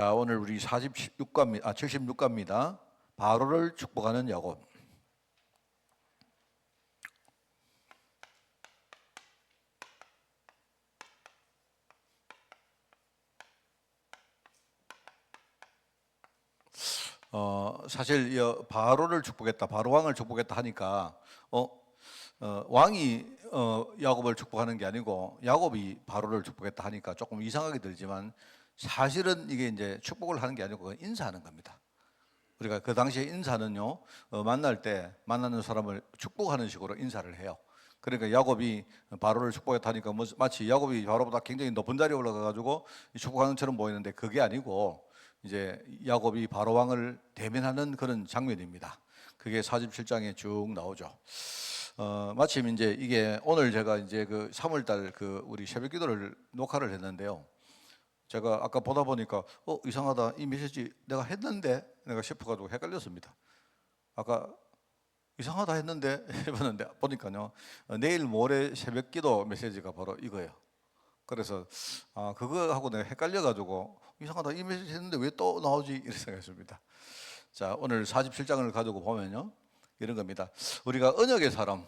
자, 오늘 우리 76과입니다. 바로를 축복하는 야곱. 사실 바로를 축복했다, 바로 왕을 축복했다 하니까 왕이 야곱을 축복하는 게 아니고 야곱이 바로를 축복했다 하니까 조금 이상하게 들지만 사실은 이게 이제 축복을 하는 게 아니고 그건 인사하는 겁니다. 우리가 그 당시에 인사는요, 만날 때 만나는 사람을 축복하는 식으로 인사를 해요. 그러니까 야곱이 바로를 축복했다 하니까 마치 야곱이 바로보다 굉장히 높은 자리에 올라가 가지고 축복하는 것처럼 보이는데 그게 아니고 이제 야곱이 바로 왕을 대면하는 그런 장면입니다. 그게 47장에 쭉 나오죠. 마침 이제 이게 오늘 제가 이제 그 3월달 그 우리 새벽기도를 녹화를 했는데요. 제가 아까 보다 보니까 이상하다, 이 메시지 내가 했는데 내가 싶어가지고 헷갈렸습니다. 아까 이상하다 했는데 해봤는데 보니까요, 내일 모레 새벽기도 메시지가 바로 이거예요. 그래서 그거하고 내가 헷갈려가지고 이상하다, 이 메시지 했는데 왜 또 나오지 이렇게 생각했습니다. 자, 오늘 47장을 가지고 보면요, 이런 겁니다. 우리가 언약의 사람,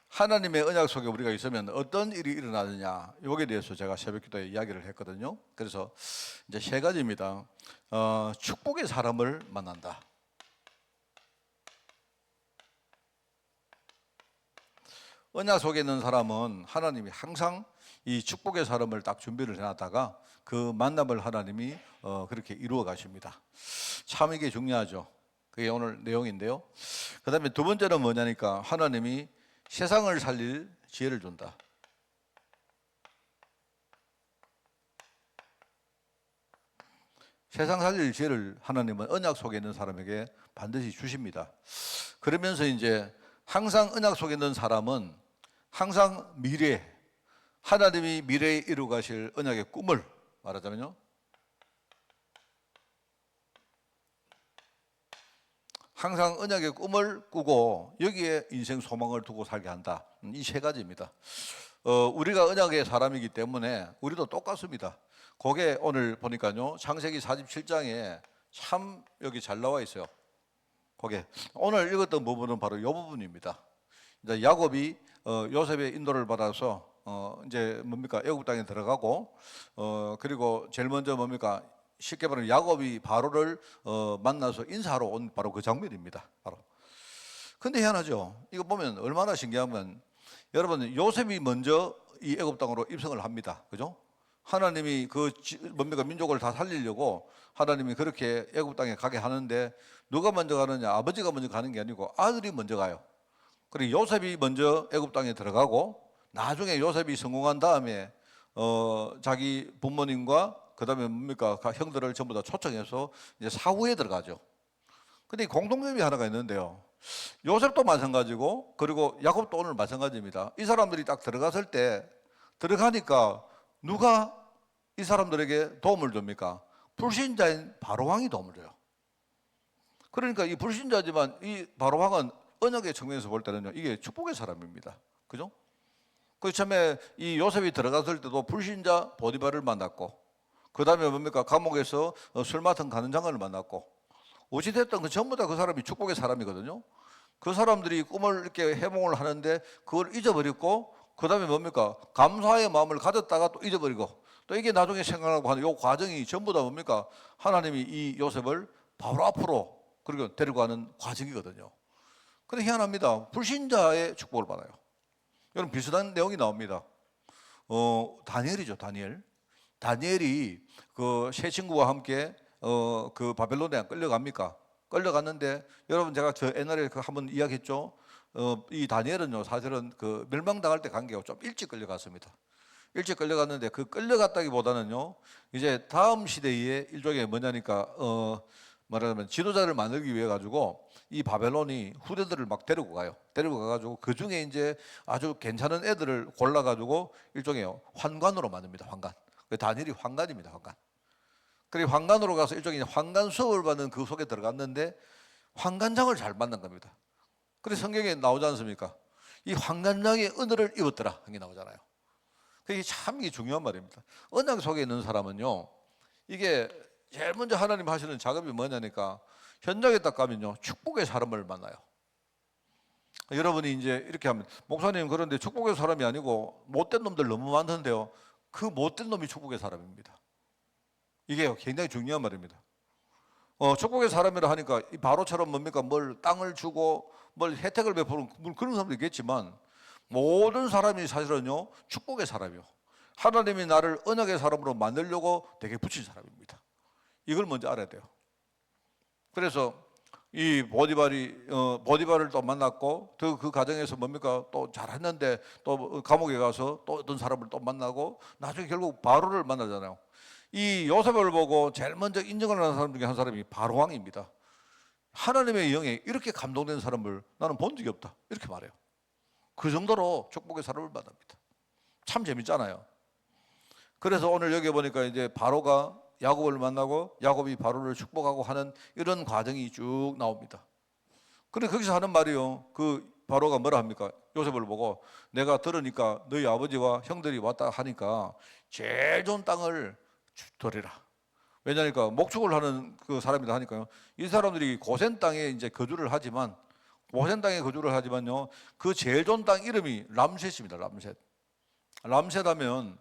하나님의 언약 속에 우리가 있으면 어떤 일이 일어나느냐, 여기에 대해서 제가 새벽기도에 이야기를 했거든요. 그래서 이제 세 가지입니다. 축복의 사람을 만난다. 언약 속에 있는 사람은 하나님이 항상 이 축복의 사람을 딱 준비를 해놨다가 그 만남을 하나님이 그렇게 이루어 가십니다. 참 이게 중요하죠. 그게 오늘 내용인데요. 그 다음에 두 번째는 뭐냐니까 하나님이 세상을 살릴 지혜를 준다. 세상 살릴 지혜를 하나님은 언약 속에 있는 사람에게 반드시 주십니다. 그러면서 이제 항상 언약 속에 있는 사람은 항상 미래, 하나님이 미래에 이루 가실 언약의 꿈을, 말하자면요, 항상 언약의 꿈을 꾸고 여기에 인생 소망을 두고 살게 한다. 이 세 가지입니다. 우리가 언약의 사람이기 때문에 우리도 똑같습니다. 그게 오늘 보니까요, 창세기 47장에 참 여기 잘 나와 있어요. 그게 오늘 읽었던 부분은 바로 이 부분입니다. 이제 야곱이 요셉의 인도를 받아서 이제 뭡니까, 애굽 땅에 들어가고 그리고 제일 먼저 뭡니까, 쉽게 말하면 야곱이 바로를 만나서 인사하러 온 바로 그 장면입니다. 바로. 근데 희한하죠. 이거 보면 얼마나 신기하면, 여러분, 요셉이 먼저 이 애굽 땅으로 입성을 합니다. 그죠? 하나님이 그 뭡니까, 민족을 다 살리려고 하나님이 그렇게 애굽 땅에 가게 하는데 누가 먼저 가느냐? 아버지가 먼저 가는 게 아니고 아들이 먼저 가요. 그리고 요셉이 먼저 애굽 땅에 들어가고 나중에 요셉이 성공한 다음에 자기 부모님과 그다음에 뭡니까, 형들을 전부 다 초청해서 이제 사후에 들어가죠. 근데 공통점이 하나가 있는데요. 요셉도 마찬가지고 그리고 야곱도 오늘 마찬가지입니다. 이 사람들이 딱 들어갔을 때 들어가니까 누가 이 사람들에게 도움을 줍니까? 불신자인 바로왕이 도움을 줘요. 그러니까 이 불신자지만 이 바로왕은 언약의 측면에서 볼 때는요, 이게 축복의 사람입니다. 그죠? 그 처음에 이 요셉이 들어갔을 때도 불신자 보디발을 만났고, 그 다음에 뭡니까, 감옥에서 술 맡은 가는 장관을 만났고, 어찌됐든 그 전부 다 그 사람이 축복의 사람이거든요. 그 사람들이 꿈을 이렇게 해몽을 하는데 그걸 잊어버렸고, 그 다음에 뭡니까, 감사의 마음을 가졌다가 또 잊어버리고, 또 이게 나중에 생각나고 하는 이 과정이 전부 다 뭡니까, 하나님이 이 요셉을 바로 앞으로 그리고 데리고 가는 과정이거든요. 근데 희한합니다. 불신자의 축복을 받아요. 여러분, 비슷한 내용이 나옵니다. 다니엘이죠, 다니엘. 다니엘이 그 세 친구와 함께 그 바벨론에 끌려갑니까? 끌려갔는데, 여러분, 제가 저 옛날에 그 한번 이야기했죠. 이 다니엘은요, 사실은 그 멸망당할 때 간 게 좀 일찍 끌려갔습니다. 일찍 끌려갔는데 그 끌려갔다기보다는요, 이제 다음 시대에 일종의 뭐냐니까 말하자면 지도자를 만들기 위해 가지고 이 바벨론이 후대들을 막 데리고 가요. 데리고 가가지고 그 중에 이제 아주 괜찮은 애들을 골라가지고 일종의 환관으로 만듭니다. 환관. 다니엘이 환관입니다. 환관. 그리고 환관으로 가서 일종의 환관 수업을 받는 그 속에 들어갔는데 환관장을 잘 만난 겁니다. 그래서 성경에 나오지 않습니까? 이 황관장의 은혜를 입었더라 한 게 나오잖아요. 그게 참 이게 중요한 말입니다. 언약 속에 있는 사람은요, 이게 제일 먼저 하나님 하시는 작업이 뭐냐니까 현장에 딱 가면요 축복의 사람을 만나요. 여러분이 이제 이렇게 하면 목사님 그런데 축복의 사람이 아니고 못된 놈들 너무 많던데요. 그 못된 놈이 축복의 사람입니다. 이게 굉장히 중요한 말입니다. 축복의 사람이라 하니까 이 바로처럼 뭡니까 뭘 땅을 주고 뭘 혜택을 베푸는 그런 사람도 있겠지만 모든 사람이 사실은요 축복의 사람이요. 하나님이 나를 언약의 사람으로 만들려고 되게 붙인 사람입니다. 이걸 먼저 알아야 돼요. 그래서 이 보디발을 또 만났고 또 그 과정에서 뭡니까 또 잘했는데 또 감옥에 가서 또 어떤 사람을 또 만나고 나중에 결국 바로를 만나잖아요. 이 요셉을 보고 제일 먼저 인정을 하는 사람 중에 한 사람이 바로 왕입니다. 하나님의 영에 이렇게 감동된 사람을 나는 본 적이 없다 이렇게 말해요. 그 정도로 축복의 사람을 만납니다. 참 재밌잖아요. 그래서 오늘 여기 보니까 이제 바로가 야곱을 만나고 야곱이 바로를 축복하고 하는 이런 과정이 쭉 나옵니다. 그런데 거기서 하는 말이요. 그 바로가 뭐라 합니까? 요셉을 보고 내가 들으니까 너희 아버지와 형들이 왔다 하니까 제일 좋은 땅을 드리라. 왜냐니까 목축을 하는 그 사람이다 하니까요. 이 사람들이 고센 땅에 이제 거주를 하지만 고센 땅에 거주를 하지만요. 그 제일 좋은 땅 이름이 람셋입니다. 람셋. 람셋 하면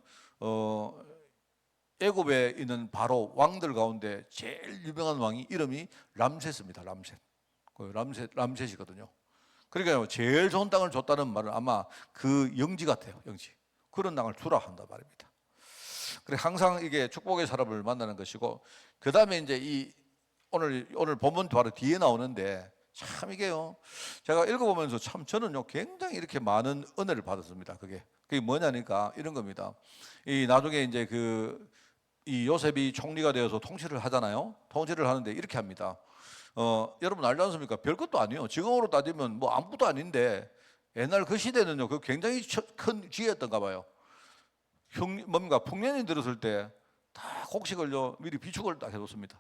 애굽에 있는 바로 왕들 가운데 제일 유명한 왕이 이름이 람셋입니다. 람셋. 그 람셋이거든요. 그러니까 제일 좋은 땅을 줬다는 말은 아마 그 영지 같아요. 영지. 그런 땅을 주라 한단 말입니다. 그래 항상 이게 축복의 사람을 만나는 것이고 그 다음에 이제 이 오늘 본문 바로 뒤에 나오는데 참 이게요. 제가 읽어보면서 참 저는요 굉장히 이렇게 많은 은혜를 받았습니다. 그게 뭐냐니까 이런 겁니다. 이 나중에 이제 이 요셉이 총리가 되어서 통치를 하잖아요. 통치를 하는데 이렇게 합니다. 여러분 알지 않습니까? 별것도 아니에요. 지금으로 따지면 뭐 아무것도 아닌데 옛날 그 시대는요 그 굉장히 큰 지혜였던가 봐요. 뭔가 풍년이 들었을 때 다 곡식을요 미리 비축을 딱 해뒀습니다.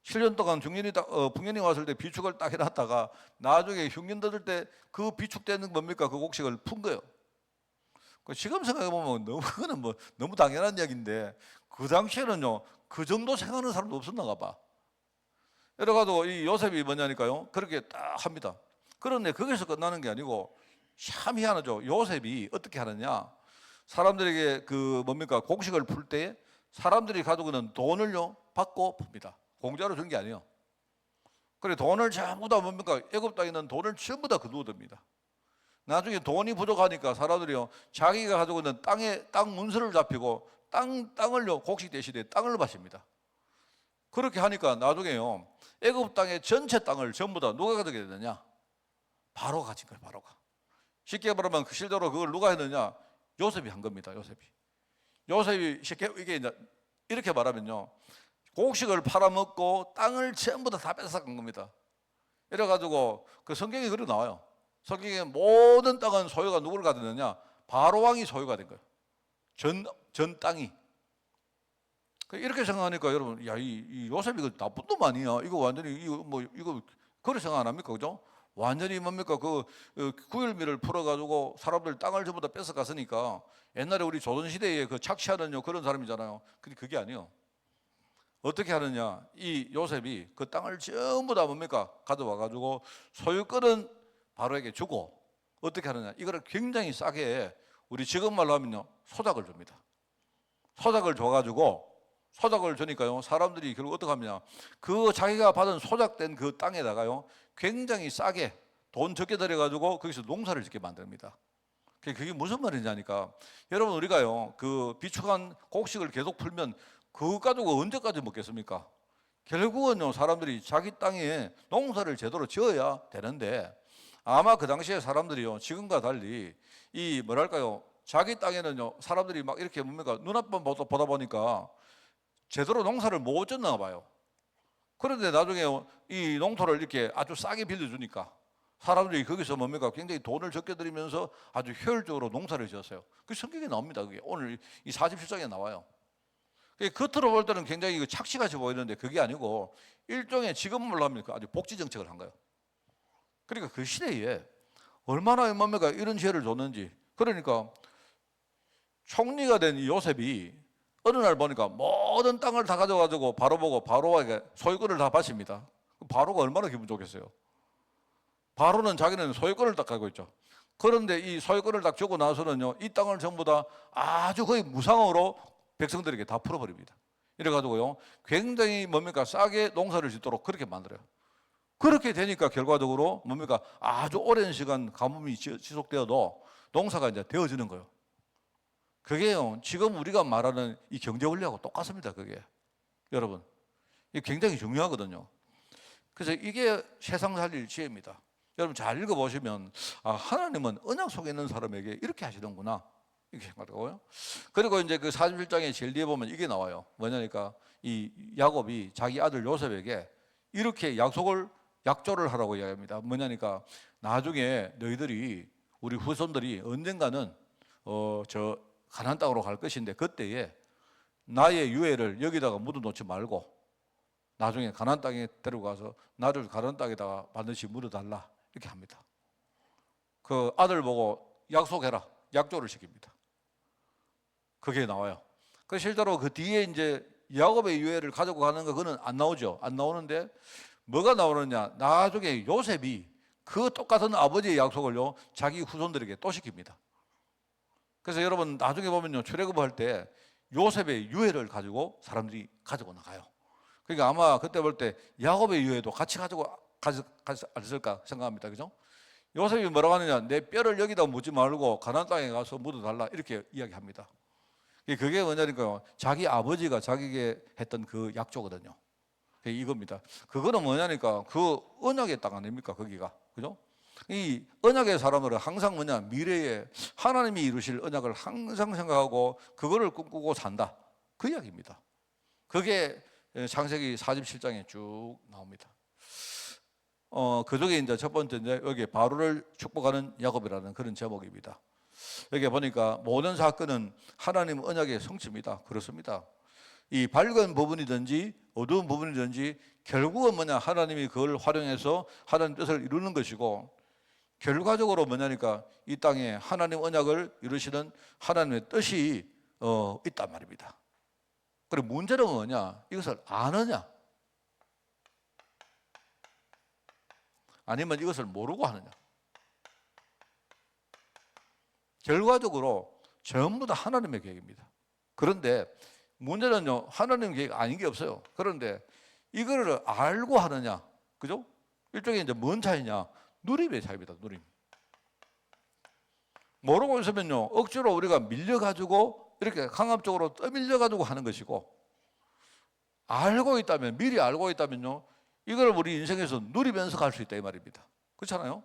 7년 동안 풍년이 왔을 때 비축을 딱 해놨다가 나중에 흉년 들을 때 그 비축되는 뭡니까 그 곡식을 푼 거예요. 지금 생각해보면 그거는 뭐 너무 당연한 이야기인데 그 당시에는요 그 정도 생각하는 사람도 없었나 봐. 이래가지고 이 요셉이 뭐냐니까요 그렇게 딱 합니다. 그런데 거기서 끝나는 게 아니고 참 희한하죠. 요셉이 어떻게 하느냐 사람들에게 뭡니까 곡식을 풀 때 사람들이 가지고 있는 돈을요 받고 풉니다. 공짜로 준 게 아니에요. 그래 돈을 전부 다 뭡니까 애굽 땅에 있는 돈을 전부 다 거두어듭니다. 나중에 돈이 부족하니까 사람들이요 자기가 가지고 있는 땅 문서를 잡히고 땅을요 곡식 대신에 땅을 바칩니다. 그렇게 하니까 나중에요 애굽 땅의 전체 땅을 전부 다 누가 가지게 되느냐? 바로가 가진 거예요. 바로가. 쉽게 말하면 실제로 그걸 누가 했느냐? 요셉이 한 겁니다. 요셉이 쉽게 이게 이제 이렇게 말하면요 곡식을 팔아먹고 땅을 전부 다 뺏어간 겁니다. 이래가지고 그 성경에 그렇게 나와요. 성경에 모든 땅은 소유가 누구를 가졌느냐? 바로 왕이 소유가 된 거예요. 전 땅이. 이렇게 생각하니까 여러분, 야, 이 요셉 이거 나쁜 놈 아니야? 이거 완전히 이거 그렇게 생각 안 합니까, 그죠? 완전히 뭡니까 구일미를 풀어가지고 사람들 땅을 전부 다 뺏어갔으니까 옛날에 우리 조선 시대에 착취하는 그런 사람이잖아요. 근데 그게 아니에요. 어떻게 하느냐? 이 요셉이 그 땅을 전부 다 뭡니까 가져와가지고 소유권은 바로에게 주고 어떻게 하느냐? 이거를 굉장히 싸게 우리 지금 말로 하면요 소작을 줍니다. 소작을 줘가지고 소작을 주니까요 사람들이 결국 어떻게 하느냐? 그 자기가 받은 소작된 그 땅에다가요 굉장히 싸게 돈 적게 들여가지고 거기서 농사를 짓게 만듭니다. 그게 무슨 말이냐니까 여러분 우리가요 그 비축한 곡식을 계속 풀면 그거 가지고 언제까지 먹겠습니까? 결국은요 사람들이 자기 땅에 농사를 제대로 지어야 되는데 아마 그 당시에 사람들이요 지금과 달리 이 뭐랄까요 자기 땅에는요 사람들이 막 이렇게 뭡니까 눈앞만 보다 보니까 제대로 농사를 못 짓나 봐요. 그런데 나중에 이 농토를 이렇게 아주 싸게 빌려주니까 사람들이 거기서 뭡니까 굉장히 돈을 적게 들이면서 아주 효율적으로 농사를 지었어요. 그 성경에 나옵니다. 그게 오늘 이 47장에 나와요. 겉으로 볼 때는 굉장히 착시같이 보이는데 그게 아니고 일종의 지금 뭘로 합니까? 아주 복지 정책을 한 거예요. 그러니까 그 시대에 얼마나 뭡니까 이런 지혜를 줬는지. 그러니까 총리가 된 이 요셉이 어느 날 보니까 모든 땅을 다 가져가지고 바로 보고 바로에게 소유권을 다 바칩니다. 바로가 얼마나 기분 좋겠어요. 바로는 자기는 소유권을 딱 가지고 있죠. 그런데 이 소유권을 딱 주고 나서는요, 이 땅을 전부 다 아주 거의 무상으로 백성들에게 다 풀어버립니다. 이래가지고요, 굉장히 뭡니까 싸게 농사를 짓도록 그렇게 만들어요. 그렇게 되니까 결과적으로 뭡니까 아주 오랜 시간 가뭄이 지속되어도 농사가 이제 되어지는 거예요. 그게요, 지금 우리가 말하는 이 경제 원리하고 똑같습니다. 그게 여러분, 이게 굉장히 중요하거든요. 그래서 이게 세상 살릴 지혜입니다. 여러분 잘 읽어보시면 하나님은 언약 속에 있는 사람에게 이렇게 하시는구나 이렇게 생각하고요. 그리고 이제 그 47장에 제일 뒤에 보면 이게 나와요. 뭐냐니까 이 야곱이 자기 아들 요셉에게 이렇게 약조를 하라고 이야기합니다. 뭐냐니까 나중에 너희들이 우리 후손들이 언젠가는 저 가나안 땅으로 갈 것인데 그때에 나의 유해를 여기다가 묻어놓지 말고 나중에 가나안 땅에 데려가서 나를 가나안 땅에다가 반드시 묻어달라 이렇게 합니다. 그 아들 보고 약속해라 약조를 시킵니다. 그게 나와요. 그 실제로 그 뒤에 이제 야곱의 유해를 가지고 가는 거 그거는 안 나오죠. 안 나오는데 뭐가 나오느냐? 나중에 요셉이 그 똑같은 아버지의 약속을요 자기 후손들에게 또 시킵니다. 그래서 여러분 나중에 보면요 출애굽할 때 요셉의 유해를 가지고 사람들이 가지고 나가요. 그러니까 아마 그때 볼 때 야곱의 유해도 같이 가지고 갔을까 생각합니다. 그죠? 요셉이 뭐라고 하느냐? 내 뼈를 여기다 묻지 말고 가나안 땅에 가서 묻어달라 이렇게 이야기합니다. 그게 뭐냐니까요. 자기 아버지가 자기에게 했던 그 약조거든요. 이겁니다. 그거는 뭐냐니까 그 언약의 땅 아닙니까? 거기가. 그죠? 이 언약의 사람들은 항상 뭐냐? 미래에 하나님이 이루실 언약을 항상 생각하고 그거를 꿈꾸고 산다. 그 이야기입니다. 그게 창세기 47장에 쭉 나옵니다. 그 중에 이제 첫 번째 이제 여기 바로를 축복하는 야곱이라는 그런 제목입니다. 여기 보니까 모든 사건은 하나님 언약의 성취입니다. 그렇습니다. 이 밝은 부분이든지 어두운 부분이든지 결국은 뭐냐 하나님이 그걸 활용해서 하나님 뜻을 이루는 것이고 결과적으로 뭐냐니까 이 땅에 하나님 언약을 이루시는 하나님의 뜻이 있단 말입니다. 그리고 문제는 뭐냐? 이것을 아느냐? 아니면 이것을 모르고 하느냐? 결과적으로 전부 다 하나님의 계획입니다. 그런데 문제는요, 하나님 계획 아닌 게 없어요. 그런데 이거를 알고 하느냐, 그죠? 일종의 이제 뭔 차이냐? 누림의 차이입니다. 누림. 모르고 있으면요, 억지로 우리가 밀려가지고 이렇게 강압적으로 떠밀려가지고 하는 것이고, 알고 있다면, 미리 알고 있다면요, 이걸 우리 인생에서 누리면서 갈 수 있다 이 말입니다. 그렇잖아요?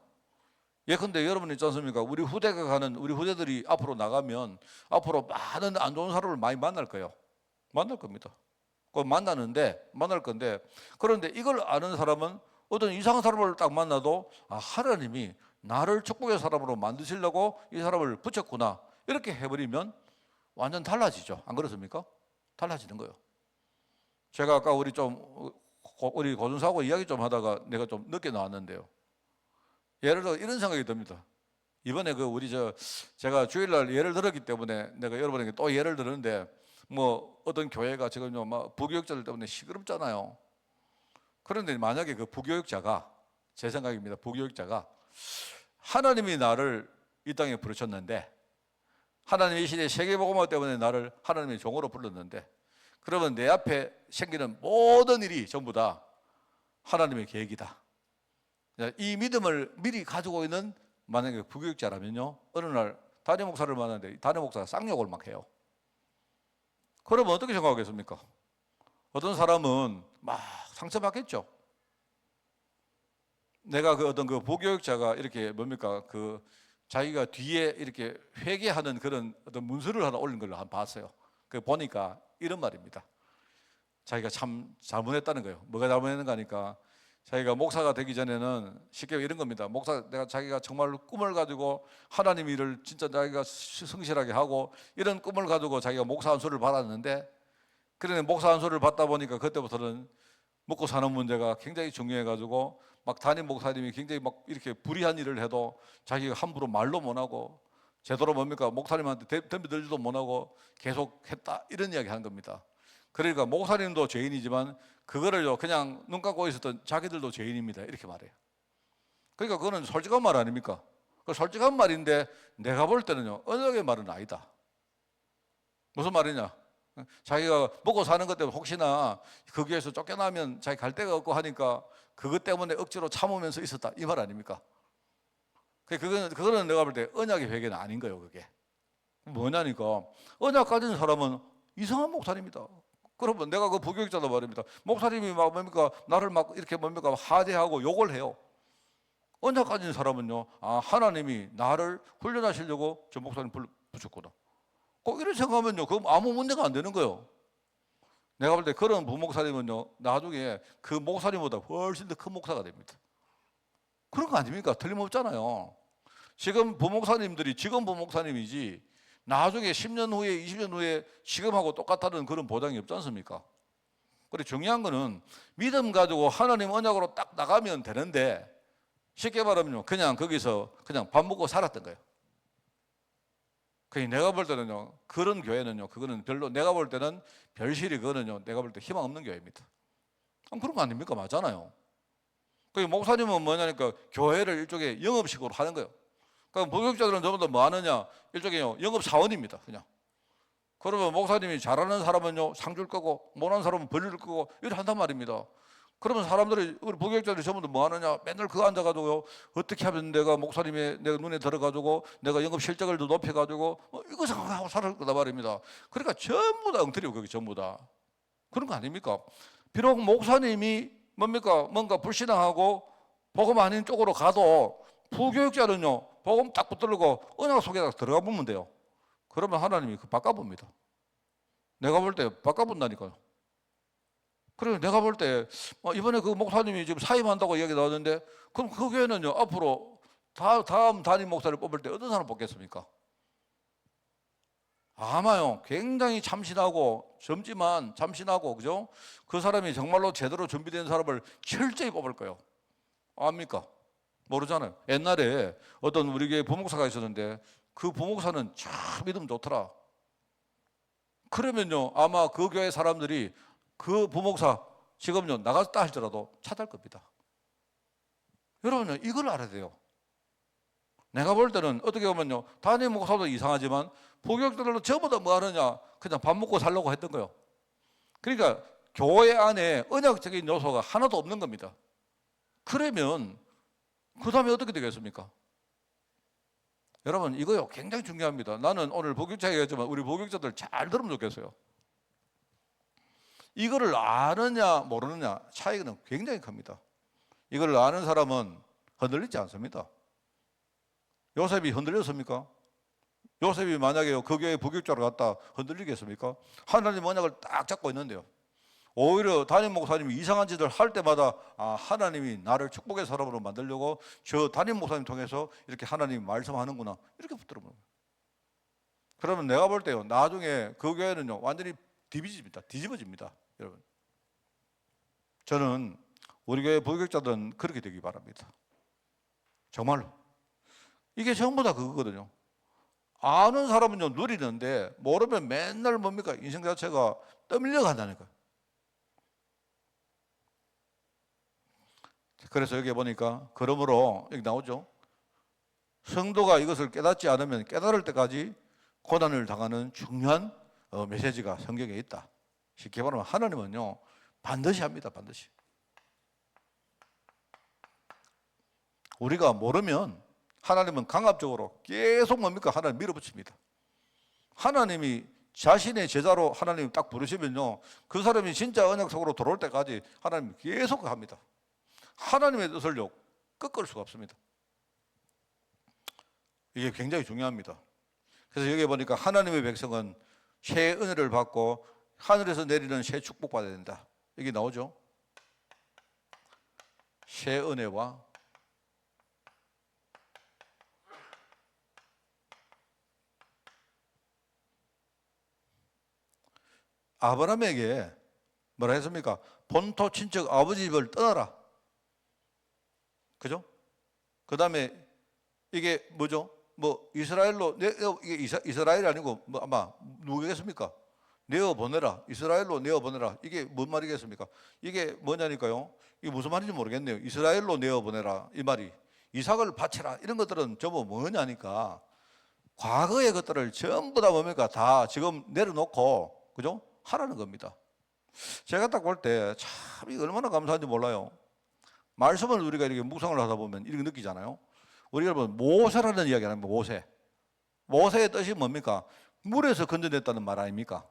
예컨대 여러분 있지 않습니까? 우리 후대들이 앞으로 나가면 앞으로 많은 안 좋은 사람을 많이 만날 거예요. 만날 겁니다. 만날 건데 그런데 이걸 아는 사람은 어떤 이상한 사람을 딱 만나도 하나님이 나를 축복의 사람으로 만드시려고 이 사람을 붙였구나 이렇게 해버리면 완전 달라지죠. 안 그렇습니까? 달라지는 거예요. 제가 아까 우리 고준사하고 이야기 좀 하다가 내가 좀 늦게 나왔는데요. 예를 들어 이런 생각이 듭니다. 이번에 제가 주일날 예를 들었기 때문에 내가 여러분에게 또 예를 들었는데 뭐 어떤 교회가 지금요 막 부교육자들 때문에 시끄럽잖아요. 그런데 만약에 그 부교육자가 제 생각입니다. 부교육자가 하나님이 나를 이 땅에 부르셨는데 하나님이 이 시대 세계복음화 때문에 나를 하나님의 종으로 불렀는데 그러면 내 앞에 생기는 모든 일이 전부 다 하나님의 계획이다. 이 믿음을 미리 가지고 있는 만약에 부교육자라면요 어느 날 담임 목사를 만나는데 담임 목사가 쌍욕을 막 해요. 그러면 어떻게 생각하겠습니까? 어떤 사람은 막 상처받겠죠. 내가 어떤 부교육자가 이렇게 자기가 뒤에 이렇게 회개하는 그런 어떤 문서를 하나 올린 걸 봤어요. 보니까 이런 말입니다. 자기가 참 잘못했다는 거예요. 뭐가 잘못했는가 하니까 자기가 목사가 되기 전에는 쉽게 이런 겁니다. 자기가 정말 꿈을 가지고 하나님 일을 진짜 자기가 성실하게 하고 이런 꿈을 가지고 자기가 목사 안수를 받았는데 그런데 목사 안수를 받다 보니까 그때부터는 먹고 사는 문제가 굉장히 중요해가지고 막 담임 목사님이 굉장히 막 이렇게 불의한 일을 해도 자기가 함부로 말도 못하고 제대로 뭡니까 목사님한테 덤비들지도 못하고 계속 했다 이런 이야기 하는 겁니다. 그러니까 목사님도 죄인이지만 그거를요 그냥 눈 감고 있었던 자기들도 죄인입니다 이렇게 말해요. 그러니까 그거는 솔직한 말 아닙니까? 그 솔직한 말인데 내가 볼 때는요 언약의 말은 아니다. 무슨 말이냐? 자기가 먹고 사는 것 때문에 혹시나 거기에서 쫓겨나면 자기 갈 데가 없고 하니까 그것 때문에 억지로 참으면서 있었다 이 말 아닙니까? 그거는 내가 볼 때 언약의 회개는 아닌 거예요. 그게 뭐냐니까 언약 가진 사람은 이상한 목사님이다. 그러면 내가 그 부교육자도 말입니다. 목사님이 막 뭡니까 나를 막 이렇게 뭡니까 하대하고 욕을 해요. 언약 가진 사람은요 하나님이 나를 훈련하시려고 저 목사님 부르셨구나. 꼭 이런 생각하면요 그 아무 문제가 안 되는 거예요. 내가 볼 때 그런 부목사님은요 나중에 그 목사님보다 훨씬 더 큰 목사가 됩니다. 그런 거 아닙니까? 틀림없잖아요. 지금 부목사님들이 지금 부목사님이지 나중에 10년 후에 20년 후에 지금하고 똑같다는 그런 보장이 없지 않습니까? 그래 중요한 거는 믿음 가지고 하나님 언약으로 딱 나가면 되는데 쉽게 말하면요 그냥 거기서 그냥 밥 먹고 살았던 거예요. 내가 볼 때는요 그런 교회는요 그거는 별로 내가 볼 때는 별실이 그거는요 내가 볼 때 희망 없는 교회입니다. 그런 거 아닙니까? 맞잖아요. 목사님은 뭐냐니까 교회를 일종의 영업식으로 하는 거예요. 그러니까 목욕자들은 전부 다 뭐 하느냐 일종의 영업 사원입니다. 그냥 그러면 목사님이 잘하는 사람은요 상 줄 거고 못하는 사람은 벌 줄 거고 이렇게 한단 말입니다. 그러면 사람들이 우리 목욕자들이 전부 다 뭐 하느냐 맨날 그거 앉아가지고요 어떻게 하면 내가 목사님의 내가 눈에 들어가지고 내가 영업 실적을 더 높여가지고 이거 생각하고 살을 거다 말입니다. 그러니까 전부 다 엉터리고 거기 전부 다 그런 거 아닙니까? 비록 목사님이 뭡니까 뭔가 불신앙하고 복음 아닌 쪽으로 가도 부교육자는요 복음 딱 붙들고 언약 속에 들어가 보면 돼요. 그러면 하나님이 그 바꿔봅니다. 내가 볼 때 바꿔본다니까요. 그래서 내가 볼 때 이번에 그 목사님이 지금 사임한다고 이야기 나왔는데 그럼 그 교회는요 앞으로 다음 담임 목사를 뽑을 때 어떤 사람 뽑겠습니까? 아마요 굉장히 참신하고 젊지만 참신하고 그죠? 그 사람이 정말로 제대로 준비된 사람을 철저히 뽑을 거예요. 압니까? 모르잖아요. 옛날에 어떤 우리 교회 부목사가 있었는데 그 부목사는 참 믿음 좋더라. 그러면요 아마 그 교회 사람들이 그 부목사 지금요 나갔다 할지라도 찾을 겁니다. 여러분요 이걸 알아야 돼요. 내가 볼 때는 어떻게 보면요 담임 목사도 이상하지만 부교육자들도 전부 다 뭐 하느냐 그냥 밥 먹고 살려고 했던 거예요. 그러니까 교회 안에 언약적인 요소가 하나도 없는 겁니다. 그러면 그 다음에 어떻게 되겠습니까? 여러분 이거요 굉장히 중요합니다. 나는 오늘 부교육자 얘기했지만 우리 부교육자들 잘 들으면 좋겠어요. 이거를 아느냐 모르느냐 차이는 굉장히 큽니다. 이걸 아는 사람은 흔들리지 않습니다. 요셉이 흔들렸습니까? 요셉이 만약에 그 교회 부교육자로 갔다 흔들리겠습니까? 하나님 언약을 딱 잡고 있는데요. 오히려 담임 목사님이 이상한 짓을 할 때마다 하나님이 나를 축복의 사람으로 만들려고 저 담임 목사님 통해서 이렇게 하나님이 말씀하는구나 이렇게 붙들어보는 거예요. 그러면 내가 볼 때요 나중에 그 교회는요 완전히 뒤집어집니다. 여러분 저는 우리 교회 부교육자들은 그렇게 되기 바랍니다. 정말로 이게 전부 다 그거거든요. 아는 사람은요 누리는데 모르면 맨날 뭡니까 인생 자체가 떠밀려 간다니까요. 그래서 여기 보니까 그러므로 여기 나오죠. 성도가 이것을 깨닫지 않으면 깨달을 때까지 고난을 당하는 중요한 메시지가 성경에 있다. 쉽게 말하면 하나님은요 반드시 합니다. 반드시. 우리가 모르면 하나님은 강압적으로 계속 뭡니까 하나님 밀어붙입니다. 하나님이 자신의 제자로 하나님 딱 부르시면요 그 사람이 진짜 언약 속으로 들어올 때까지 하나님 계속 합니다. 하나님의 뜻을요 꺾을 수가 없습니다. 이게 굉장히 중요합니다. 그래서 여기 보니까 하나님의 백성은 새 은혜를 받고 하늘에서 내리는 새 축복 받아야 된다. 여기 나오죠. 새 은혜와 아브라함에게 뭐라 했습니까? 본토 친척 아버지 집을 떠나라. 그죠? 그 다음에 이게 뭐죠? 뭐 이스라엘로 이게 이스라엘이 아니고 뭐 아마 누구겠습니까? 내어 보내라. 이스라엘로 내어 보내라. 이게 뭔 말이겠습니까? 이게 뭐냐니까요. 이게 무슨 말인지 모르겠네요. 이스라엘로 내어 보내라 이 말이. 이삭을 바치라 이런 것들은 전부 뭐냐니까 과거의 것들을 전부 다 뭡니까? 다 지금 내려놓고 그죠? 하라는 겁니다. 제가 딱 볼 때 참 이거 얼마나 감사한지 몰라요. 말씀을 우리가 이렇게 묵상을 하다 보면 이렇게 느끼잖아요. 우리 여러분 모세라는 이야기를 합니다. 모세. 모세의 뜻이 뭡니까? 물에서 건져냈다는 말 아닙니까?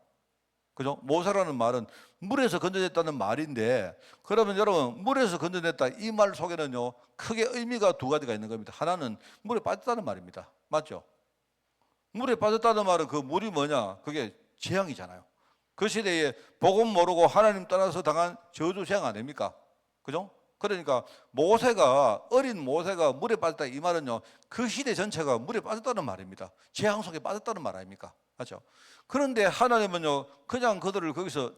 그죠? 모세라는 말은 물에서 건져냈다는 말인데, 그러면 여러분 물에서 건져냈다 이 말 속에는요 크게 의미가 두 가지가 있는 겁니다. 하나는 물에 빠졌다는 말입니다. 맞죠? 물에 빠졌다는 말은 그 물이 뭐냐? 그게 재앙이잖아요. 그 시대에 복음 모르고 하나님 따라서 당한 저주 재앙 아닙니까? 그죠? 그러니까 모세가, 어린 모세가 물에 빠졌다 이 말은요 그 시대 전체가 물에 빠졌다는 말입니다. 재앙 속에 빠졌다는 말 아닙니까? 맞죠? 그런데 하나님은요 그냥 그들을 거기서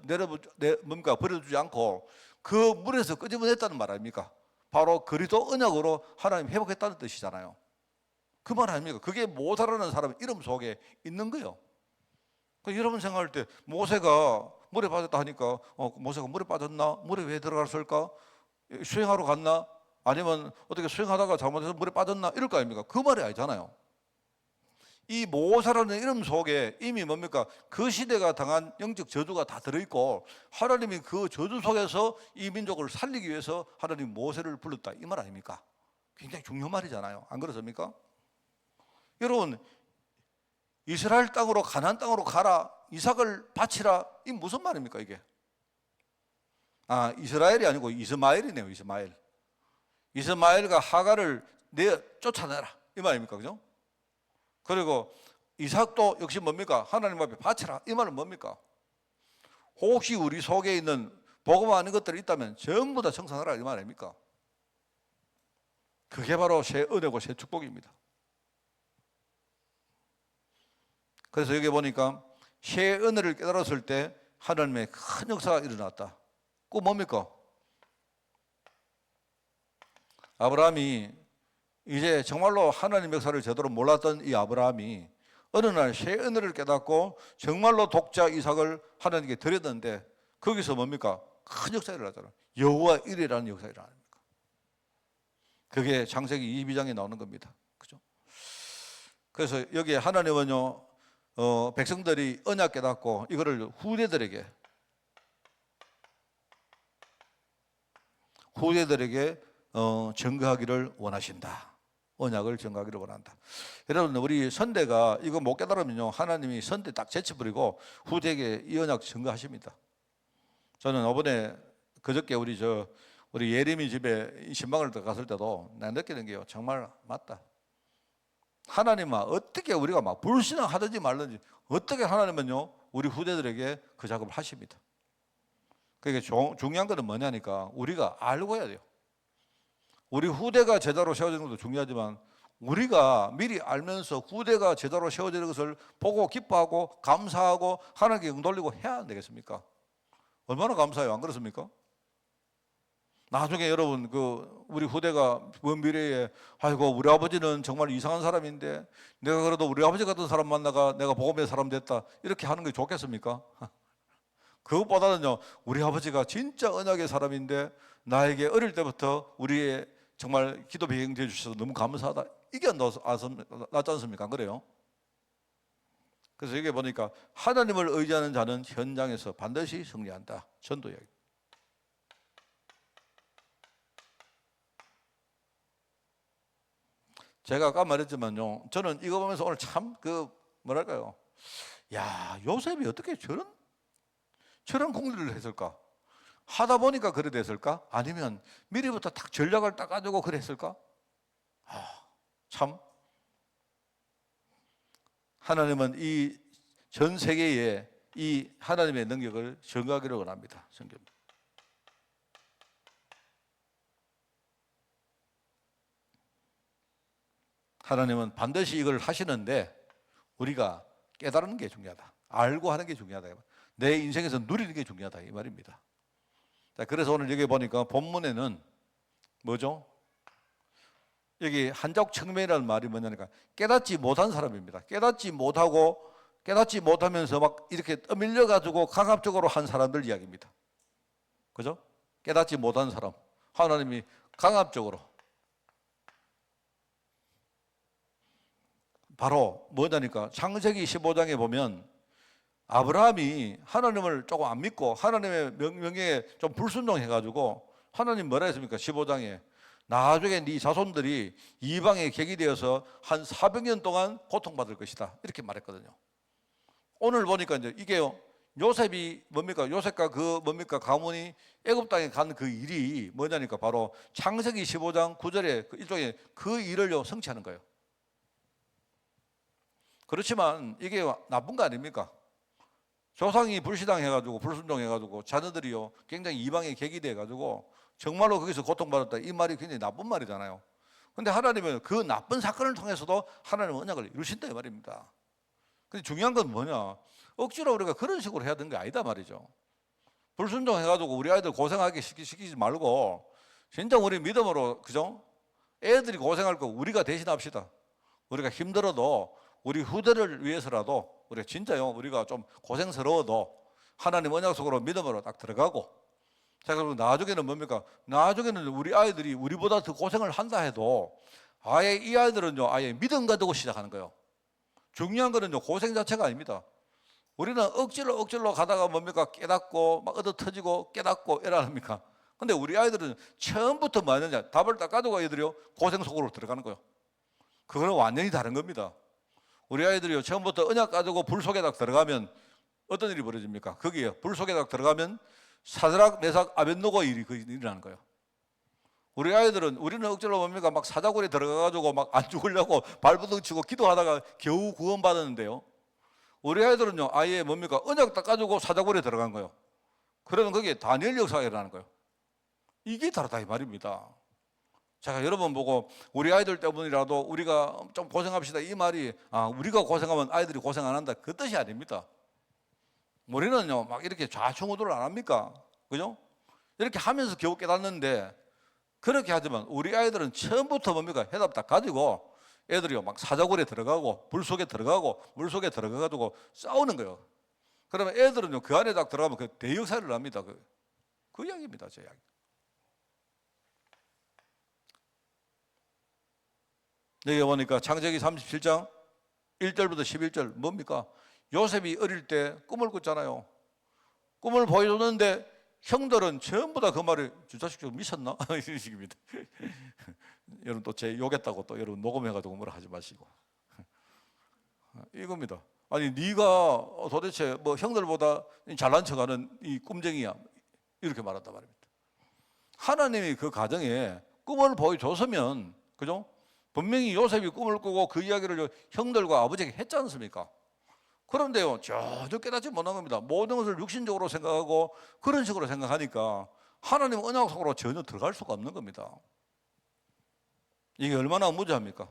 뭔가 버려두지 않고 그 물에서 끄집어냈다는 말 아닙니까? 바로 그리스도 언약으로 하나님 회복했다는 뜻이잖아요. 그 말 아닙니까? 그게 모세라는 사람 이름 속에 있는 거예요. 여러분 생각할 때 모세가 물에 빠졌다 하니까 모세가 물에 빠졌나? 물에 왜 들어갔을까? 수영하러 갔나? 아니면 어떻게 수영하다가 잘못해서 물에 빠졌나? 이럴 거 아닙니까? 그 말이 아니잖아요. 이 모세라는 이름 속에 이미 뭡니까? 그 시대가 당한 영적 저주가 다 들어있고 하나님이 그 저주 속에서 이 민족을 살리기 위해서 하나님 모세를 불렀다 이 말 아닙니까? 굉장히 중요한 말이잖아요. 안 그렇습니까? 여러분 이스라엘 땅으로 가나안 땅으로 가라, 이삭을 바치라, 이 무슨 말입니까 이게? 아, 이스라엘이 아니고 이스마엘이네요. 이스마엘. 이스마엘과 하갈을 쫓아내라 이 말입니까? 그죠? 그리고 이삭도 역시 뭡니까? 하나님 앞에 바치라 이 말은 뭡니까? 혹시 우리 속에 있는 복음 아닌 것들이 있다면 전부 다 청산하라 이 말 아닙니까? 그게 바로 새 은혜고 새 축복입니다. 그래서 여기 보니까 새 은혜를 깨달았을 때 하나님의 큰 역사가 일어났다. 그 뭡니까? 아브라함이 이제 정말로 하나님 역사를 제대로 몰랐던 이 아브라함이 어느 날 새 은혜를 깨닫고 정말로 독자 이삭을 하나님께 드렸는데 거기서 뭡니까? 큰 역사가 일어나잖아요. 여호와 이레라는 역사가 일어납니다. 그게 창세기 22장에 나오는 겁니다. 그죠? 그래서 여기에 하나님은요 백성들이 언약 깨닫고 이거를 후대들에게 증거하기를 원하신다. 언약을 증거하기를 원한다. 여러분 우리 선대가 이거 못 깨달으면요 하나님이 선대 딱 제쳐버리고 후대에게 이 언약 증거하십니다. 저는 이번에 그저께 우리 예림이 집에 신방을 갔을 때도 내가 느끼는 게요 정말 맞다. 하나님은 어떻게 우리가 막 불신앙하든지 말든지 어떻게 하나님은요 우리 후대들에게 그 작업을 하십니다. 그게 중요한 것은 뭐냐니까 우리가 알고 해야 돼요. 우리 후대가 제자로 세워지는 것도 중요하지만 우리가 미리 알면서 후대가 제자로 세워지는 것을 보고 기뻐하고 감사하고 하나님께 영 돌리고 해야 안 되겠습니까? 얼마나 감사해요. 안 그렇습니까? 나중에 여러분 우리 후대가 먼 미래에 아이고 우리 아버지는 정말 이상한 사람인데 내가 그래도 우리 아버지 같은 사람 만나가 내가 복음의 사람 됐다 이렇게 하는 게 좋겠습니까? 그것보다는요 우리 아버지가 진짜 언약의 사람인데 나에게 어릴 때부터 우리의 정말 기도 배경 되어 주셔서 너무 감사하다 이게 낫지 않습니까? 안 그래요? 그래서 여기 보니까 하나님을 의지하는 자는 현장에서 반드시 승리한다. 전도 이야기. 제가 아까 말했지만요 저는 이거 보면서 오늘 참 뭐랄까요 야 요셉이 어떻게 저런 공리를 했을까? 하다 보니까 그래 됐을까? 아니면 미리부터 딱 전략을 딱 가지고 그랬을까? 참 하나님은 이 전 세계에 이 하나님의 능력을 증거하기를 원합니다. 성경. 하나님은 반드시 이걸 하시는데 우리가 깨달는 게 중요하다. 알고 하는 게 중요하다. 내 인생에서 누리는 게 중요하다 이 말입니다. 자, 그래서 오늘 여기 보니까 본문에는 뭐죠? 여기 한적 청명이라는 말이 뭐냐니까 깨닫지 못한 사람입니다. 깨닫지 못하면서 막 이렇게 떠밀려 가지고 강압적으로 한 사람들 이야기입니다. 그죠? 깨닫지 못한 사람. 하나님이 강압적으로 바로 뭐냐니까 창세기 15장에 보면 아브라함이 하나님을 조금 안 믿고 하나님의 명령에 좀 불순종해 가지고 하나님 뭐라 했습니까? 15장에 나중에 네 자손들이 이방에 객이 되어서 한 400년 동안 고통받을 것이다. 이렇게 말했거든요. 오늘 보니까 이제 이게요. 요셉이 뭡니까? 요셉과 그 뭡니까? 가문이 애굽 땅에 간 그 일이 뭐냐니까 바로 창세기 15장 9절에 그 일종의 그 일을요 성취하는 거예요. 그렇지만 이게 나쁜 거 아닙니까? 조상이 불신앙해가지고 불순종해가지고 자녀들이요 굉장히 이방에 객이 돼가지고 정말로 거기서 고통받았다 이 말이 굉장히 나쁜 말이잖아요. 근데 하나님은 그 나쁜 사건을 통해서도 하나님은 언약을 이루신다 이 말입니다. 근데 중요한 건 뭐냐? 억지로 우리가 그런 식으로 해야 되는 게 아니다 말이죠. 불순종해가지고 우리 아이들 고생하게 시키지 말고 진짜 우리 믿음으로 그죠? 애들이 고생할 거 우리가 대신합시다. 우리가 힘들어도 우리 후대를 위해서라도 우리가 진짜요 우리가 좀 고생스러워도 하나님 언약 속으로 믿음으로 딱 들어가고 자 그리고 나중에는 뭡니까? 나중에는 우리 아이들이 우리보다 더 고생을 한다 해도 아예 이 아이들은요 아예 믿음 가지고 시작하는 거예요. 중요한 거는요 고생 자체가 아닙니다. 우리는 억지로 가다가 뭡니까? 깨닫고 막 얻어 터지고 깨닫고 이러합니까? 근데 우리 아이들은 처음부터 뭐 하느냐? 답을 딱 가지고 애들이요 고생 속으로 들어가는 거예요. 그거는 완전히 다른 겁니다. 우리 아이들이요 처음부터 언약 가지고 불 속에 딱 들어가면 어떤 일이 벌어집니까? 거기에 불 속에 딱 들어가면 사드락 메삭 아벳노고 일이 일어나는 거예요. 우리 아이들은 우리는 억지로 뭡니까? 막 사자굴에 들어가가지고 막 안 죽으려고 발버둥 치고 기도하다가 겨우 구원받았는데요. 우리 아이들은요 아예 뭡니까? 언약 딱 가지고 사자굴에 들어간 거예요. 그러면 거기에 다니엘 역사가 일어나는 거예요. 이게 다르다 이 말입니다. 제가 여러분 보고 우리 아이들 때문이라도 우리가 좀 고생합시다 이 말이 우리가 고생하면 아이들이 고생 안 한다 그 뜻이 아닙니다. 우리는요 막 이렇게 좌충우돌을 안 합니까? 그죠? 이렇게 하면서 겨우 깨닫는데 그렇게 하지만 우리 아이들은 처음부터 뭡니까? 해답 딱 가지고 애들이요 막 사자굴에 들어가고 불 속에 들어가고 물 속에 들어가가지고 싸우는 거예요. 그러면 애들은요 그 안에 딱 들어가면 그 대역사를 합니다. 그 이야기입니다. 제 이야기. 여기 보니까 창세기 37장 1절부터 11절 뭡니까? 요셉이 어릴 때 꿈을 꿨잖아요. 꿈을 보여줬는데 형들은 전부 다 그 말을 저 자식 좀 미쳤나? 이런 식입니다. 여러분 또 제 욕했다고 또 여러분 녹음해가지고 뭐라 하지 마시고 이겁니다. 아니 네가 도대체 뭐 형들보다 잘난 척하는 이 꿈쟁이야 이렇게 말한단 말입니다. 하나님이 그 가정에 꿈을 보여줬으면 그죠? 분명히 요셉이 꿈을 꾸고 그 이야기를 형들과 아버지에게 했지 않습니까? 그런데요 전혀 깨닫지 못한 겁니다. 모든 것을 육신적으로 생각하고 그런 식으로 생각하니까 하나님 언약 속으로 전혀 들어갈 수가 없는 겁니다. 이게 얼마나 무지합니까?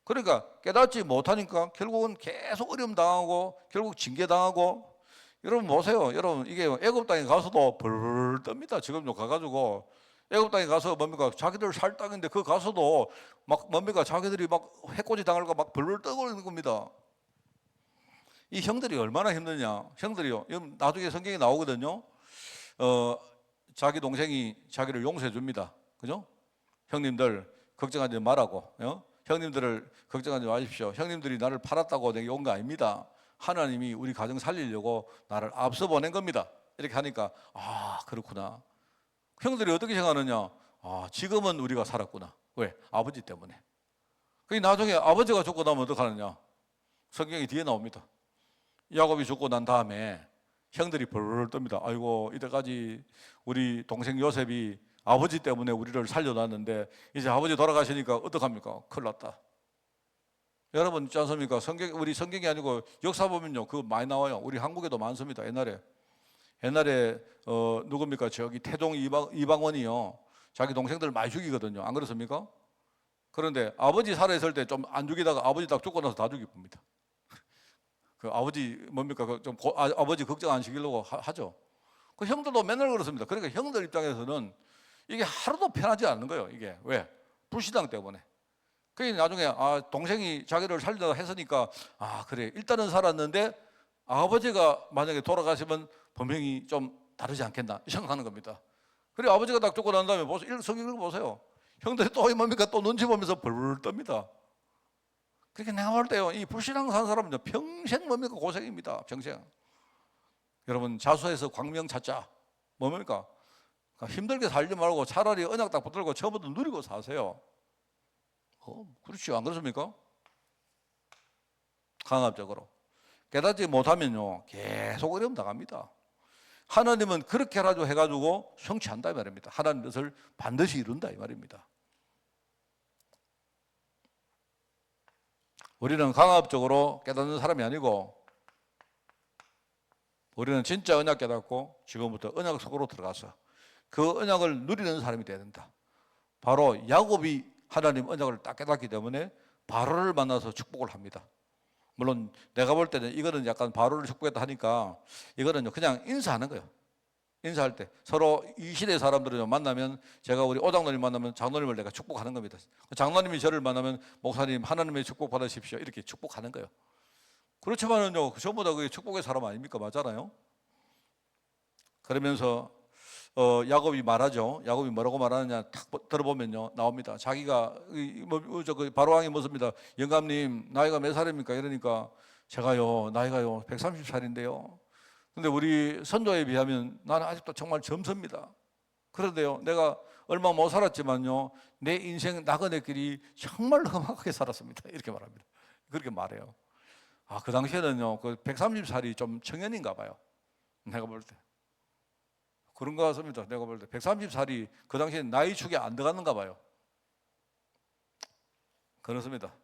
그러니까 깨닫지 못하니까 결국은 계속 어려움 당하고 결국 징계 당하고 여러분 보세요. 여러분 이게 애굽 땅에 가서도 벌벌 떱니다. 지금도 가가지고 애굽 땅에 가서 뭡니까 자기들 살 땅인데 그 가서도 막 뭡니까 자기들이 막 해코지 당할까 막 벌벌 떠고 있는 겁니다. 이 형들이 얼마나 힘드냐? 형들이요. 나중에 성경에 나오거든요. 자기 동생이 자기를 용서해 줍니다. 그죠? 형님들 걱정하지 말라고. 형님들을 걱정하지 마십시오. 형님들이 나를 팔았다고 내가 온 거 아닙니다. 하나님이 우리 가정 살리려고 나를 앞서 보낸 겁니다. 이렇게 하니까 그렇구나. 형들이 어떻게 생각하느냐? 지금은 우리가 살았구나. 왜? 아버지 때문에. 그게 나중에 아버지가 죽고 나면 어떡하느냐? 성경이 뒤에 나옵니다. 야곱이 죽고 난 다음에 형들이 벌벌 떱니다. 아이고 이때까지 우리 동생 요셉이 아버지 때문에 우리를 살려놨는데 이제 아버지 돌아가시니까 어떡합니까? 큰일 났다. 여러분 있지 않습니까? 우리 성경이 아니고 역사 보면요 그거 많이 나와요. 우리 한국에도 많습니다. 옛날에 누굽니까? 저기 태종 이방원이요 자기 동생들 많이 죽이거든요. 안 그렇습니까? 그런데 아버지 살아있을 때 좀 안 죽이다가 아버지 딱 죽고 나서 다 죽입니다. 그 아버지 뭡니까? 아버지 걱정 안 시키려고 하죠. 그 형들도 맨날 그렇습니다. 그러니까 형들 입장에서는 이게 하루도 편하지 않는 거예요. 이게 왜? 불신앙 때문에. 그게 나중에 동생이 자기를 살려다 했으니까 그래 일단은 살았는데 아버지가 만약에 돌아가시면 분명히 좀 다르지 않겠나 생각하는 겁니다. 그래 아버지가 딱 죽고 난 다음에 보세요. 성경 읽어보세요. 형들이 또 뭡니까? 또 눈치 보면서 벌벌 떱니다. 그렇게 내가 볼 때요, 이 불신앙 사는 사람은 평생 뭡니까? 고생입니다. 평생. 여러분 자수해서 광명 찾자. 뭡니까? 힘들게 살지 말고 차라리 언약 딱 붙들고 처음부터 누리고 사세요. 그렇죠. 안 그렇습니까? 강압적으로. 깨닫지 못하면요, 계속 어려움 당합니다. 하나님은 그렇게라도 해가지고 성취한다 이 말입니다. 하나님 뜻을 반드시 이룬다 이 말입니다. 우리는 강압적으로 깨닫는 사람이 아니고 우리는 진짜 언약 깨닫고 지금부터 언약 속으로 들어가서 그 언약을 누리는 사람이 되어야 된다. 바로 야곱이 하나님 언약을 딱 깨닫기 때문에 바로를 만나서 축복을 합니다. 물론 내가 볼 때는 이거는 약간 바로를 축복했다 하니까 이거는 그냥 인사하는 거예요. 인사할 때 서로 이 시대 사람들을 만나면 제가 우리 오장로님 만나면 장로님을 내가 축복하는 겁니다. 장로님이 저를 만나면 목사님 하나님의 축복 받으십시오 이렇게 축복하는 거예요. 그렇지만은요 전부 다 그게 축복의 사람 아닙니까? 맞잖아요. 그러면서 야곱이 말하죠. 야곱이 뭐라고 말하느냐 탁 들어보면요 나옵니다. 자기가 바로왕이 묻습니다. 영감님 나이가 몇 살입니까? 이러니까 제가요 나이가요 130살인데요. 근데 우리 선조에 비하면 나는 아직도 정말 젊습니다. 그런데요 내가 얼마 못 살았지만요 내 인생 나그네 길이 정말 험악하게 살았습니다. 이렇게 말합니다. 그렇게 말해요. 그 당시에는요 그 130살이 좀 청년인가 봐요. 내가 볼 때. 그런 것 같습니다. 내가 볼 때 130살이 그 당시에 나이 축에 안 들어갔는가 봐요. 그렇습니다.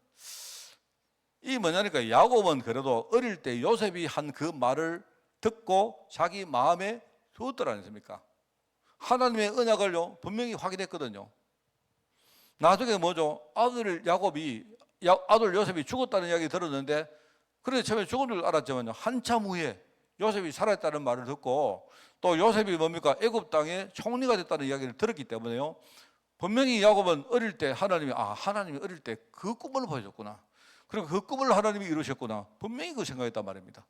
이 뭐냐니까 야곱은 그래도 어릴 때 요셉이 한 그 말을 듣고 자기 마음에 두었더라 않습니까? 하나님의 언약을요 분명히 확인했거든요. 나중에 뭐죠? 아들 요셉이 죽었다는 이야기 들었는데 그런데 처음에 죽은 줄 알았지만요 한참 후에 요셉이 살아있다는 말을 듣고 또 요셉이 뭡니까? 애굽 땅의 총리가 됐다는 이야기를 들었기 때문에요 분명히 야곱은 어릴 때 하나님이 어릴 때 그 꿈을 보여줬구나. 그리고 그 꿈을 하나님이 이루셨구나. 분명히 그 생각했단 말입니다.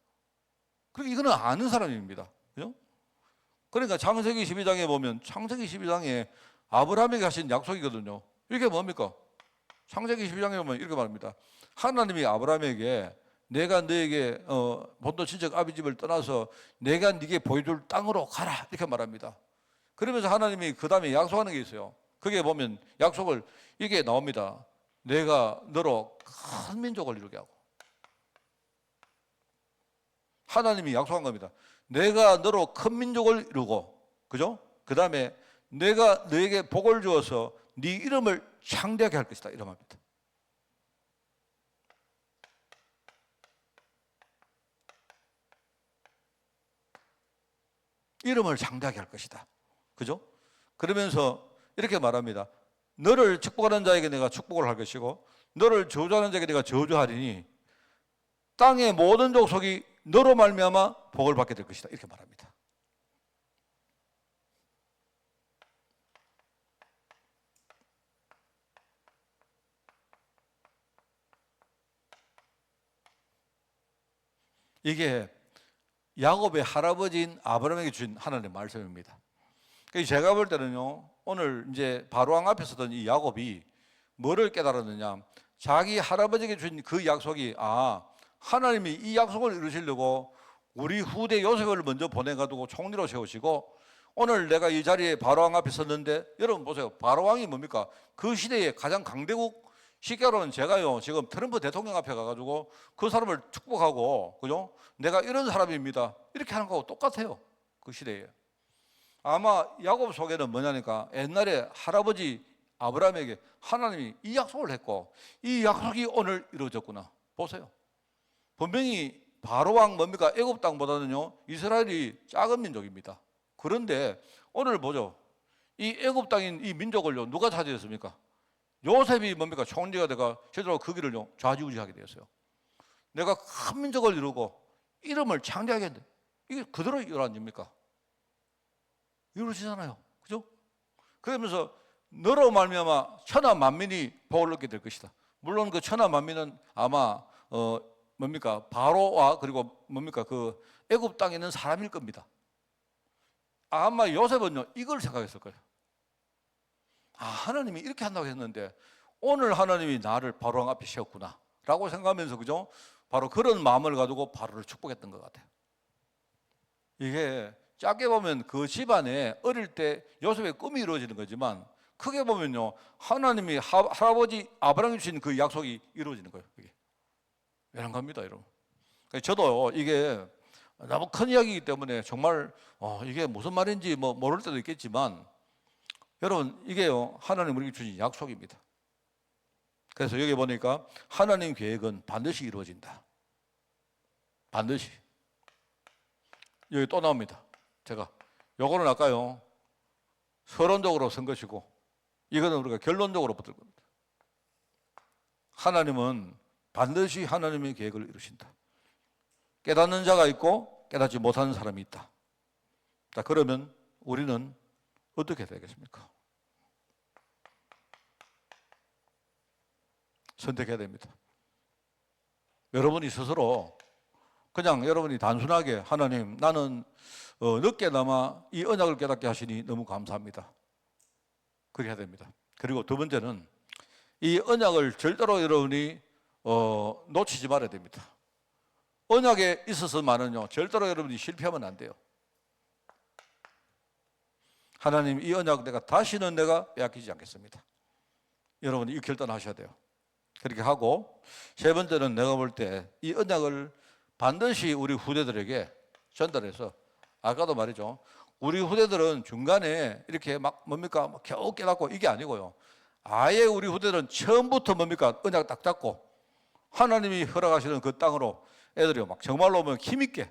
그리고 이거는 아는 사람입니다. 그죠? 그러니까 창세기 12장에 보면 창세기 12장에 아브라함에게 하신 약속이거든요. 이게 뭡니까? 창세기 12장에 보면 이렇게 말합니다. 하나님이 아브라함에게 내가 너에게 본토 친척 아비 집을 떠나서 내가 네게 보여줄 땅으로 가라 이렇게 말합니다. 그러면서 하나님이 그 다음에 약속하는 게 있어요. 그게 보면 약속을 이게 나옵니다. 내가 너로 큰 민족을 이루게 하고. 하나님이 약속한 겁니다. 내가 너로 큰 민족을 이루고, 그죠? 그 다음에 내가 너에게 복을 주어서 네 이름을 창대하게 할 것이다 이런 말입니다. 이름을 창대하게 할 것이다. 그죠? 그러면서 이렇게 말합니다. 너를 축복하는 자에게 내가 축복을 할 것이고 너를 저주하는 자에게 내가 저주하리니 땅의 모든 족속이 너로 말미암아 복을 받게 될 것이다. 이렇게 말합니다. 이게 야곱의 할아버지인 아브라함에게 주신 하나님의 말씀입니다. 제가 볼 때는요, 오늘 이제 바로왕 앞에 서던 이 야곱이 뭐를 깨달았느냐? 자기 할아버지에게 주신 그 약속이 하나님이 이 약속을 이루시려고 우리 후대 요셉을 먼저 보내가지고 총리로 세우시고 오늘 내가 이 자리에 바로왕 앞에 섰는데 여러분 보세요. 바로왕이 뭡니까? 그 시대의 가장 강대국, 쉽게 말하면 제가요 지금 트럼프 대통령 앞에 가가지고 그 사람을 축복하고 그죠? 내가 이런 사람입니다. 이렇게 하는 거하고 똑같아요. 그 시대에. 아마 야곱 속에는 뭐냐니까 옛날에 할아버지 아브라함에게 하나님이 이 약속을 했고 이 약속이 오늘 이루어졌구나. 보세요. 분명히 바로왕 뭡니까? 애굽 땅보다는요 이스라엘이 작은 민족입니다. 그런데 오늘 보죠. 이 애굽 땅인 이 민족을요 누가 차지했습니까? 요셉이 뭡니까? 총리가 돼가 실제로 그 길을 좌지우지하게 되었어요. 내가 큰 민족을 이루고 이름을 창대하게 했는데 이게 그대로 일어납니까? 이루어지잖아요. 그죠? 그러면서 너로 말미암아 천하 만민이 복을 얻게 될 것이다. 물론 그 천하 만민은 아마 뭡니까 바로와 그리고 뭡니까 그 애굽 땅에 있는 사람일 겁니다. 아마 요셉은요 이걸 생각했을 거예요. 하나님이 이렇게 한다고 했는데 오늘 하나님이 나를 바로 앞에 세웠구나 라고 생각하면서 그죠? 바로 그런 마음을 가지고 바로를 축복했던 것 같아요. 이게 작게 보면 그 집안에 어릴 때 요셉의 꿈이 이루어지는 거지만 크게 보면요 하나님이 할아버지 아브라함이 주신 그 약속이 이루어지는 거예요. 이게 이런 겁니다, 여러분. 저도 이게 너무 큰 이야기이기 때문에 정말 이게 무슨 말인지 뭐 모를 때도 있겠지만 여러분 이게요 하나님 우리에게 주신 약속입니다. 그래서 여기 보니까 하나님 계획은 반드시 이루어진다. 반드시. 여기 또 나옵니다. 제가 요거는 아까요 서론적으로 쓴 것이고 이거는 우리가 결론적으로 붙을 겁니다. 하나님은 반드시 하나님의 계획을 이루신다. 깨닫는 자가 있고 깨닫지 못하는 사람이 있다. 자, 그러면 우리는 어떻게 되겠습니까? 선택해야 됩니다. 여러분이 스스로 그냥 여러분이 단순하게 하나님 나는 늦게나마 이 언약을 깨닫게 하시니 너무 감사합니다. 그렇게 해야 됩니다. 그리고 두 번째는 이 언약을 절대로 여러분이 놓치지 말아야 됩니다. 언약에 있어서만은요 절대로 여러분이 실패하면 안 돼요. 하나님 이 언약 다시는 내가 빼앗기지 않겠습니다. 여러분이 이 결단하셔야 돼요. 그렇게 하고 세 번째는 내가 볼 때 이 언약을 반드시 우리 후대들에게 전달해서 아까도 말이죠. 우리 후대들은 중간에 이렇게 막 뭡니까 겨우 깨닫고 이게 아니고요. 아예 우리 후대들은 처음부터 뭡니까 언약 딱 잡고 하나님이 허락하시는 그 땅으로 애들이 막 정말로 뭐 힘있게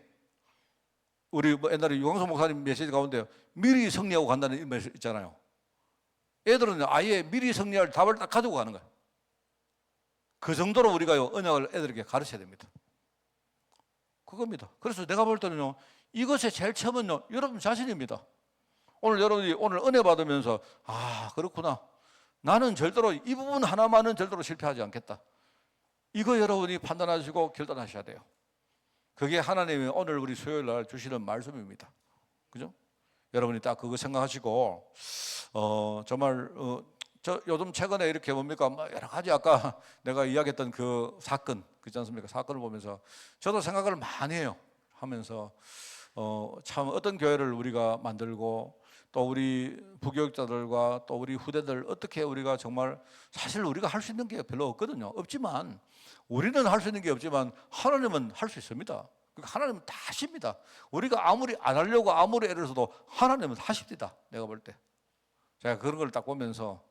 우리 뭐 옛날에 유광석 목사님 메시지 가운데 미리 승리하고 간다는 메시지 있잖아요. 애들은 아예 미리 승리할 답을 딱 가지고 가는 거예요. 그 정도로 우리가요 언약을 애들에게 가르쳐야 됩니다. 그겁니다. 그래서 내가 볼 때는요 이것의 제일 처음은요 여러분 자신입니다. 오늘 여러분이 오늘 은혜 받으면서 그렇구나 나는 절대로 이 부분 하나만은 절대로 실패하지 않겠다. 이거 여러분이 판단하시고 결단하셔야 돼요. 그게 하나님이 오늘 우리 수요일 날 주시는 말씀입니다. 그죠? 여러분이 딱 그거 생각하시고 정말 저 요즘 최근에 이렇게 뭡니까 여러 가지 아까 내가 이야기했던 그 사건 그렇지 않습니까? 사건을 보면서 저도 생각을 많이 해요. 하면서 참 어떤 교회를 우리가 만들고 또 우리 부교육자들과 또 우리 후대들 어떻게 우리가 정말 사실 우리가 할 수 있는 게 별로 없거든요. 없지만 우리는 할 수 있는 게 없지만 하나님은 할 수 있습니다. 하나님은 다 하십니다. 우리가 아무리 안 하려고 아무리 애를 써도 하나님은 하십니다. 내가 볼 때. 제가 그런 걸 딱 보면서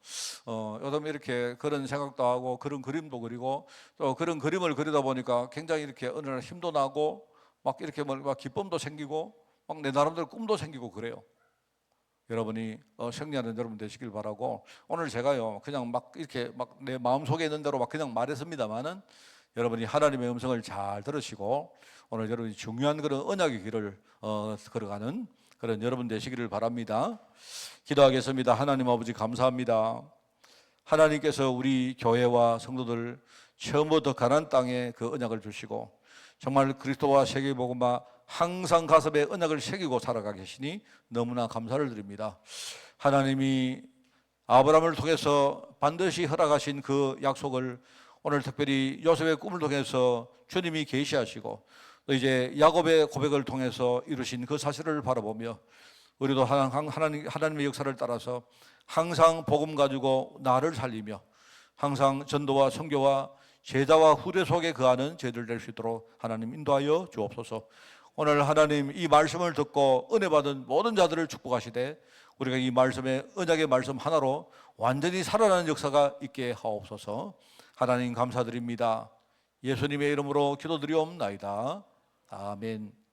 요즘 이렇게 그런 생각도 하고 그런 그림도 그리고 또 그런 그림을 그리다 보니까 굉장히 이렇게 어느 날 힘도 나고 막 이렇게 막 기쁨도 생기고 막 내 나름대로 꿈도 생기고 그래요. 여러분이 승리하는 여러분 되시길 바라고 오늘 제가요 그냥 막 이렇게 막 내 마음속에 있는 대로 막 그냥 말했습니다만은 여러분이 하나님의 음성을 잘 들으시고 오늘 여러분이 중요한 그런 언약의 길을 걸어가는 그런 여러분 되시기를 바랍니다. 기도하겠습니다. 하나님 아버지 감사합니다. 하나님께서 우리 교회와 성도들 처음부터 가나안 땅에 그 언약을 주시고 정말 그리스도와 세계복음화 항상 가슴에 언약을 새기고 살아가 계시니 너무나 감사를 드립니다. 하나님이 아브라함을 통해서 반드시 허락하신 그 약속을 오늘 특별히 요셉의 꿈을 통해서 주님이 계시하시고 또 이제 야곱의 고백을 통해서 이루신 그 사실을 바라보며 우리도 하나님의 역사를 따라서 항상 복음 가지고 나를 살리며 항상 전도와 선교와 제자와 후대 속에 거하는 저희들 될 수 있도록 하나님 인도하여 주옵소서. 오늘 하나님 이 말씀을 듣고 은혜 받은 모든 자들을 축복하시되 우리가 이 말씀에 언약의 말씀 하나로 완전히 살아나는 역사가 있게 하옵소서. 하나님 감사드립니다. 예수님의 이름으로 기도드리옵나이다. 아멘.